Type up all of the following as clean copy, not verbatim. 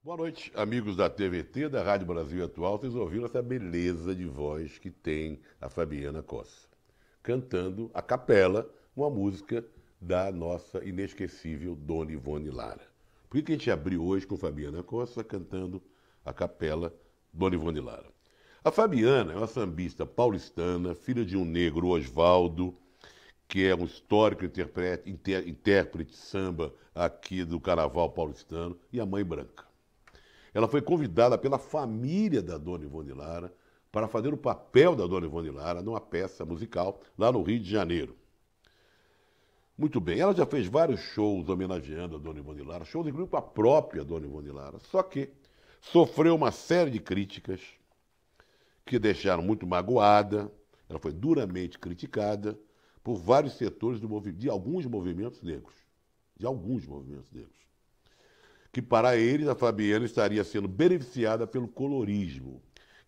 Boa noite, amigos da TVT, da Rádio Brasil Atual. Vocês ouviram essa beleza de voz que tem a Fabiana Cossa, cantando a capela uma música da nossa inesquecível Dona Ivone Lara. Por que a gente abriu hoje com Fabiana Cossa cantando a capela Dona Ivone Lara? A Fabiana é uma sambista paulistana, filha de um negro Oswaldo, que é um histórico intérprete de samba aqui do Carnaval paulistano, e a mãe branca. Ela foi convidada pela família da Dona Ivone Lara para fazer o papel da Dona Ivone Lara numa peça musical lá no Rio de Janeiro. Muito bem, ela já fez vários shows homenageando a Dona Ivone Lara, shows inclusive com a própria Dona Ivone Lara, só que sofreu uma série de críticas que deixaram muito magoada. Ela foi duramente criticada por vários setores de alguns movimentos negros. De alguns movimentos negros. Que para eles a Fabiana estaria sendo beneficiada pelo colorismo,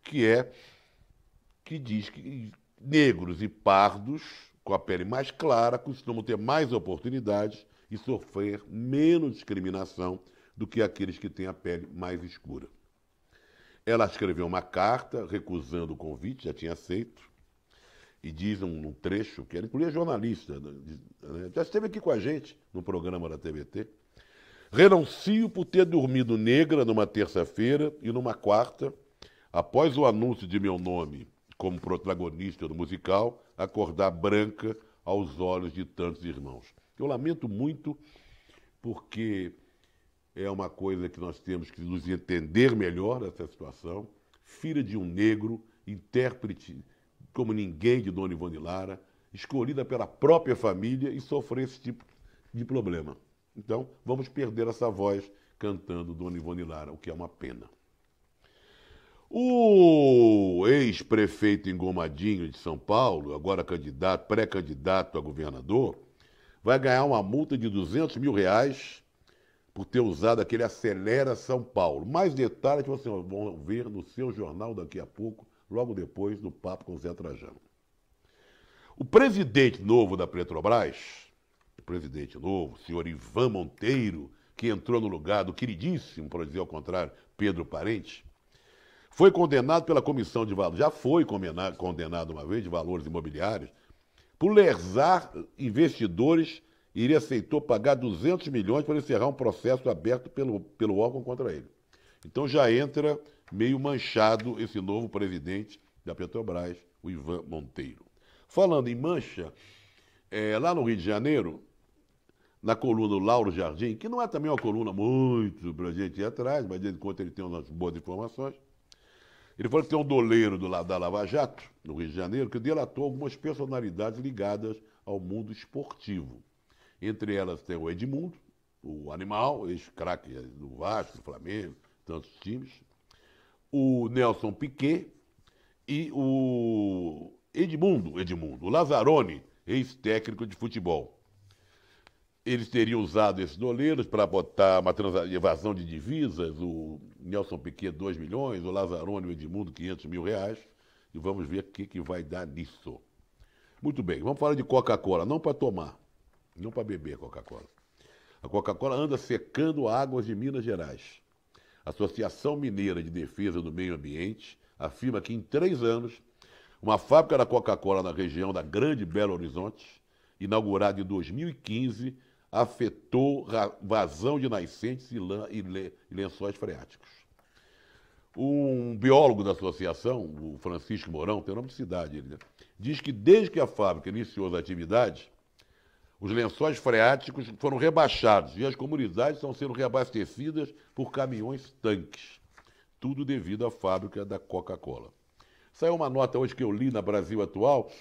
que diz que negros e pardos com a pele mais clara costumam ter mais oportunidades e sofrer menos discriminação do que aqueles que têm a pele mais escura. Ela escreveu uma carta recusando o convite, já tinha aceito, e diz num trecho que ela incluía jornalista, né, já esteve aqui com a gente no programa da TVT. Renuncio por ter dormido negra numa terça-feira e numa quarta, após o anúncio de meu nome como protagonista do musical, acordar branca aos olhos de tantos irmãos. Eu lamento muito porque é uma coisa que nós temos que nos entender melhor nessa situação. Filha de um negro, intérprete como ninguém de Dona Ivone Lara, escolhida pela própria família e sofrer esse tipo de problema. Então, vamos perder essa voz cantando Dona Ivone Lara, o que é uma pena. O ex-prefeito Engomadinho de São Paulo, agora pré-candidato a governador, vai ganhar uma multa de R$ 200 mil por ter usado aquele Acelera São Paulo. Mais detalhes vocês vão ver no seu jornal daqui a pouco, logo depois do papo com o Zé Trajano. O presidente novo da Petrobras, o presidente novo, o senhor Ivan Monteiro, que entrou no lugar do queridíssimo, por dizer ao contrário, Pedro Parente, foi condenado pela Comissão de Valores, já foi condenado uma vez de valores imobiliários, por lesar investidores e ele aceitou pagar 200 milhões para encerrar um processo aberto pelo órgão contra ele. Então já entra meio manchado esse novo presidente da Petrobras, o Ivan Monteiro. Falando em mancha, lá no Rio de Janeiro, na coluna do Lauro Jardim, que não é também uma coluna muito para a gente ir atrás, mas de quando ele tem umas boas informações, ele falou que tem um doleiro da Lava Jato, no Rio de Janeiro, que delatou algumas personalidades ligadas ao mundo esportivo. Entre elas tem o Edmundo, o Animal, ex-craque do Vasco, do Flamengo, tantos times, o Nelson Piquet e o Edmundo, o Lazzaroni, ex-técnico de futebol. Eles teriam usado esses doleiros para botar uma evasão de divisas, o Nelson Piquet 2 milhões, o Lazzaroni e o Edmundo R$ 500 mil, e vamos ver o que vai dar nisso. Muito bem, vamos falar de Coca-Cola, não para tomar, não para beber Coca-Cola. A Coca-Cola anda secando águas de Minas Gerais. A Associação Mineira de Defesa do Meio Ambiente afirma que em 3 anos, uma fábrica da Coca-Cola na região da Grande Belo Horizonte, inaugurada em 2015, afetou vazão de nascentes e lençóis freáticos. Um biólogo da associação, o Francisco Mourão, tem nome de cidade, ele, né? Diz que desde que a fábrica iniciou as atividades, os lençóis freáticos foram rebaixados e as comunidades estão sendo reabastecidas por caminhões-tanques. Tudo devido à fábrica da Coca-Cola. Saiu uma nota hoje que eu li na Brasil Atual,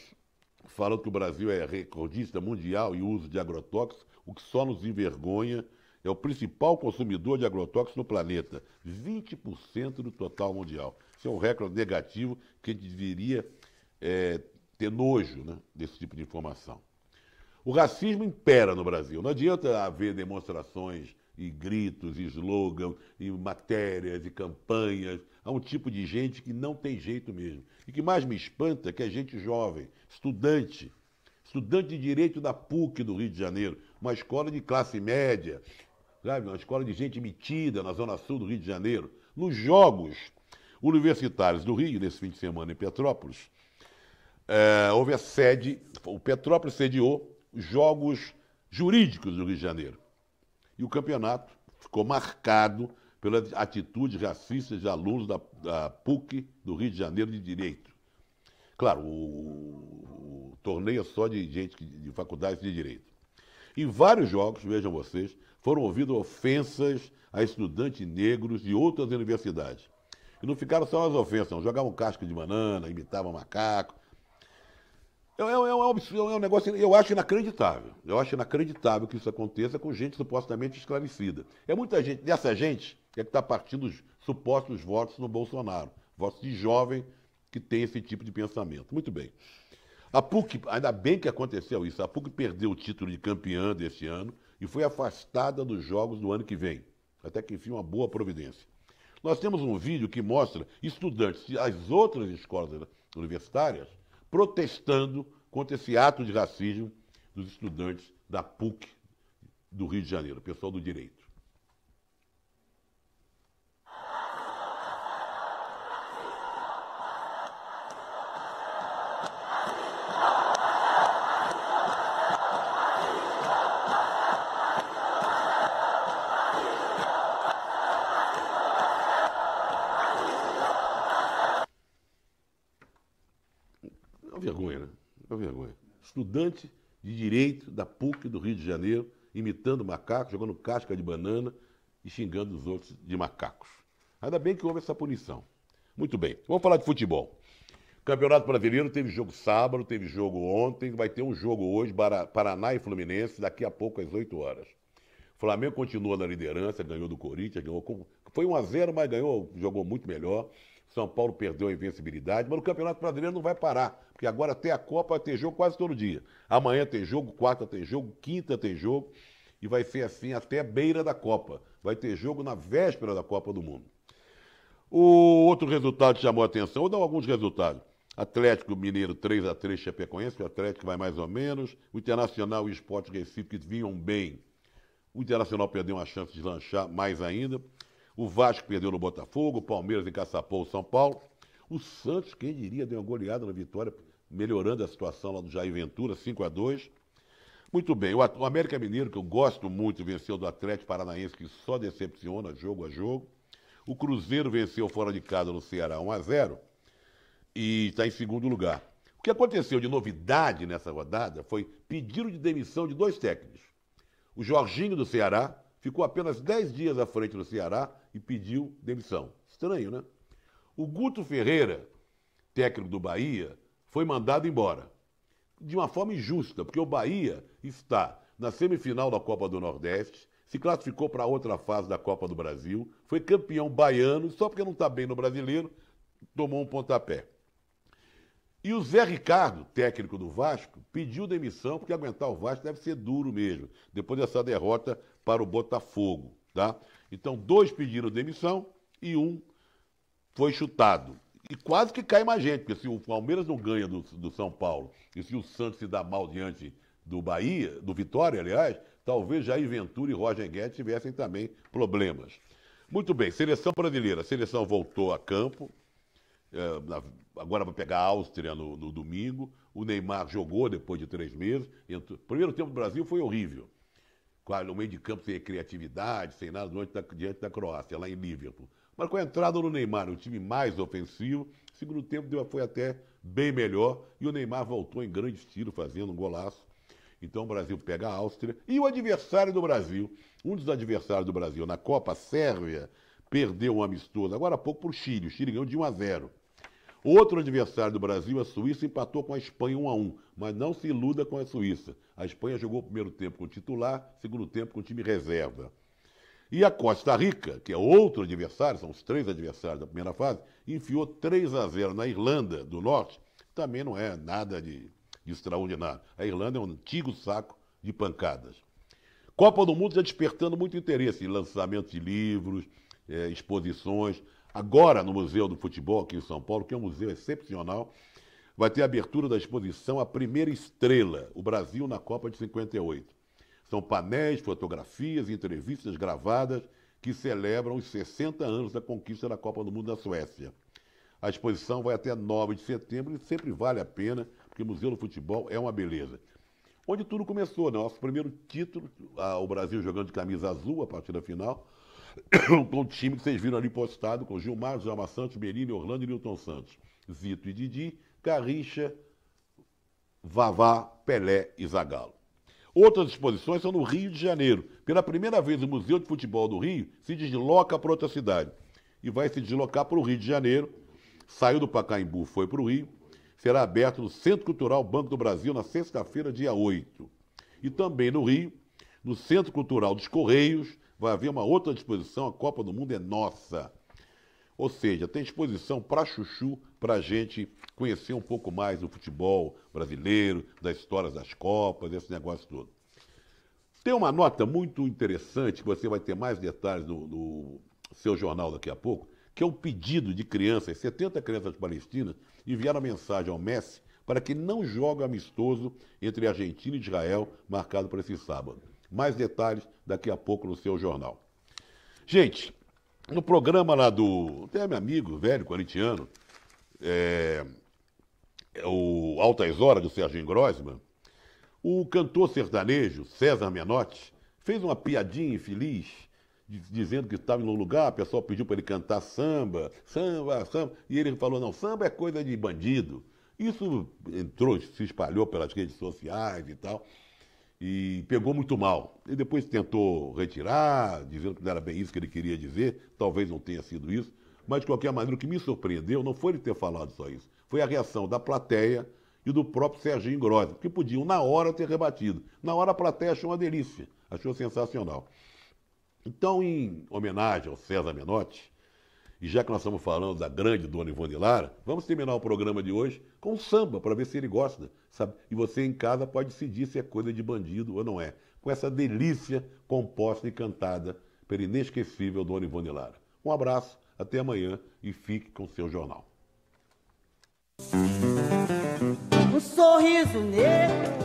falando que o Brasil é recordista mundial em uso de agrotóxicos, o que só nos envergonha. É o principal consumidor de agrotóxicos no planeta, 20% do total mundial. Isso é um recorde negativo que a gente deveria ter nojo, né, desse tipo de informação. O racismo impera no Brasil. Não adianta haver demonstrações e gritos, e slogans, e matérias, e campanhas. Há um tipo de gente que não tem jeito mesmo. E o que mais me espanta é que é gente jovem, estudante de Direito da PUC do Rio de Janeiro, uma escola de classe média, sabe? Uma escola de gente metida na zona sul do Rio de Janeiro. Nos Jogos Universitários do Rio, nesse fim de semana em Petrópolis, houve a sede, o Petrópolis sediou os Jogos Jurídicos do Rio de Janeiro. E o campeonato ficou marcado pelas atitudes racistas de alunos da PUC do Rio de Janeiro de Direito. Claro, o torneio é só de gente de faculdades de Direito. Em vários jogos, vejam vocês, foram ouvidas ofensas a estudantes negros de outras universidades. E não ficaram só as ofensas, não. Jogavam casca de banana, imitavam macaco. É um negócio, eu acho inacreditável. Eu acho inacreditável que isso aconteça com gente supostamente esclarecida. É muita gente, dessa gente, que está partindo os supostos votos no Bolsonaro. Votos de jovem que tem esse tipo de pensamento. Muito bem. A PUC, ainda bem que aconteceu isso, a PUC perdeu o título de campeã deste ano e foi afastada dos jogos do ano que vem. Até que, enfim, uma boa providência. Nós temos um vídeo que mostra estudantes das outras escolas universitárias protestando contra esse ato de racismo dos estudantes da PUC do Rio de Janeiro, pessoal do direito. É uma vergonha, né? É uma vergonha. Estudante de direito da PUC do Rio de Janeiro, imitando macacos, jogando casca de banana e xingando os outros de macacos. Ainda bem que houve essa punição. Muito bem, vamos falar de futebol. Campeonato Brasileiro teve jogo sábado, teve jogo ontem, vai ter um jogo hoje, Paraná e Fluminense, daqui a pouco às 8 horas. Flamengo continua na liderança, ganhou do Corinthians, foi 1-0, mas jogou muito melhor. São Paulo perdeu a invencibilidade, mas o Campeonato Brasileiro não vai parar, porque agora até a Copa vai ter jogo quase todo dia. Amanhã tem jogo, quarta tem jogo, quinta tem jogo, e vai ser assim até a beira da Copa. Vai ter jogo na véspera da Copa do Mundo. O outro resultado que chamou a atenção, vou dar alguns resultados. Atlético Mineiro 3-3 Chapecoense, o Atlético vai mais ou menos. O Internacional e o Sport Recife, que vinham bem. O Internacional perdeu uma chance de lanchar mais ainda. O Vasco perdeu no Botafogo, o Palmeiras encaçapou o São Paulo. O Santos, quem diria, deu uma goleada na Vitória, melhorando a situação lá do Jair Ventura, 5-2. Muito bem, o América Mineiro, que eu gosto muito, venceu do Atlético Paranaense, que só decepciona jogo a jogo. O Cruzeiro venceu fora de casa no Ceará 1-0 e está em segundo lugar. O que aconteceu de novidade nessa rodada foi pedido de demissão de 2 técnicos. O Jorginho do Ceará ficou apenas 10 dias à frente do Ceará e pediu demissão. Estranho, né? O Guto Ferreira, técnico do Bahia, foi mandado embora. De uma forma injusta, porque o Bahia está na semifinal da Copa do Nordeste, se classificou para outra fase da Copa do Brasil, foi campeão baiano, só porque não está bem no brasileiro, tomou um pontapé. E o Zé Ricardo, técnico do Vasco, pediu demissão, porque aguentar o Vasco deve ser duro mesmo, depois dessa derrota para o Botafogo. Tá? Então, 2 pediram demissão e 1 foi chutado. E quase que cai mais gente, porque se o Palmeiras não ganha do São Paulo e se o Santos se dá mal diante do Bahia, do Vitória, aliás, talvez Jair Ventura e Roger Guedes tivessem também problemas. Muito bem, seleção brasileira. A seleção voltou a campo. Agora vai pegar a Áustria no domingo. O Neymar jogou depois de 3 meses. O primeiro tempo do Brasil foi horrível. No meio de campo sem criatividade, sem nada, diante da Croácia, lá em Liverpool. Mas com a entrada do Neymar, um time mais ofensivo, o segundo tempo foi até bem melhor. E o Neymar voltou em grande estilo, fazendo um golaço. Então o Brasil pega a Áustria. E o adversário do Brasil, um dos adversários do Brasil na Copa, a Sérvia, perdeu um amistoso, agora há pouco para o Chile. O Chile ganhou de 1-0. Outro adversário do Brasil, a Suíça, empatou com a Espanha 1-1. Mas não se iluda com a Suíça. A Espanha jogou o primeiro tempo com o titular, segundo tempo com o time reserva. E a Costa Rica, que é outro adversário, são os 3 adversários da primeira fase, enfiou 3-0 na Irlanda do Norte. Também não é nada de extraordinário. A Irlanda é um antigo saco de pancadas. Copa do Mundo já despertando muito interesse em lançamento de livros, exposições. Agora, no Museu do Futebol, aqui em São Paulo, que é um museu excepcional, vai ter a abertura da exposição A Primeira Estrela, o Brasil na Copa de 58. São painéis, fotografias e entrevistas gravadas que celebram os 60 anos da conquista da Copa do Mundo da Suécia. A exposição vai até 9 de setembro e sempre vale a pena, porque o Museu do Futebol é uma beleza. Onde tudo começou, né? Nosso primeiro título, o Brasil jogando de camisa azul a partir da final, com o time que vocês viram ali postado, com Gilmar, Djalma Santos, Berini, Orlando e Nilton Santos, Zito e Didi, Garrincha, Vavá, Pelé e Zagallo. Outras exposições são no Rio de Janeiro. Pela primeira vez, o Museu de Futebol do Rio se desloca para outra cidade. E vai se deslocar para o Rio de Janeiro. Saiu do Pacaembu, foi para o Rio. Será aberto no Centro Cultural Banco do Brasil na sexta-feira, dia 8. E também no Rio, no Centro Cultural dos Correios, vai haver uma outra exposição, a Copa do Mundo é Nossa. Ou seja, tem exposição para chuchu, para a gente conhecer um pouco mais do futebol brasileiro, das histórias das Copas, esse negócio todo. Tem uma nota muito interessante, que você vai ter mais detalhes no seu jornal daqui a pouco, que é um pedido de crianças, 70 crianças palestinas, enviaram mensagem ao Messi para que não jogue amistoso entre Argentina e Israel, marcado para esse sábado. Mais detalhes daqui a pouco no seu jornal. Gente, no programa lá tem meu amigo, velho, corintiano, o Altas Horas, do Serginho Grossman, o cantor sertanejo, César Menotti, fez uma piadinha infeliz, dizendo que estava em um lugar, o pessoal pediu para ele cantar samba, samba, samba, e ele falou, não, samba é coisa de bandido. Isso entrou, se espalhou pelas redes sociais e tal, e pegou muito mal. Ele depois tentou retirar, dizendo que não era bem isso que ele queria dizer, talvez não tenha sido isso, mas de qualquer maneira o que me surpreendeu não foi ele ter falado só isso, foi a reação da plateia e do próprio Serginho Grossman, que podiam na hora ter rebatido. Na hora a plateia achou uma delícia, achou sensacional. Então, em homenagem ao César Menotti, e já que nós estamos falando da grande Dona Ivone Lara, vamos terminar o programa de hoje com samba, para ver se ele gosta, sabe? E você em casa pode decidir se é coisa de bandido ou não é. Com essa delícia composta e cantada pela inesquecível Dona Ivone Lara. Um abraço, até amanhã e fique com o seu jornal. Um sorriso negro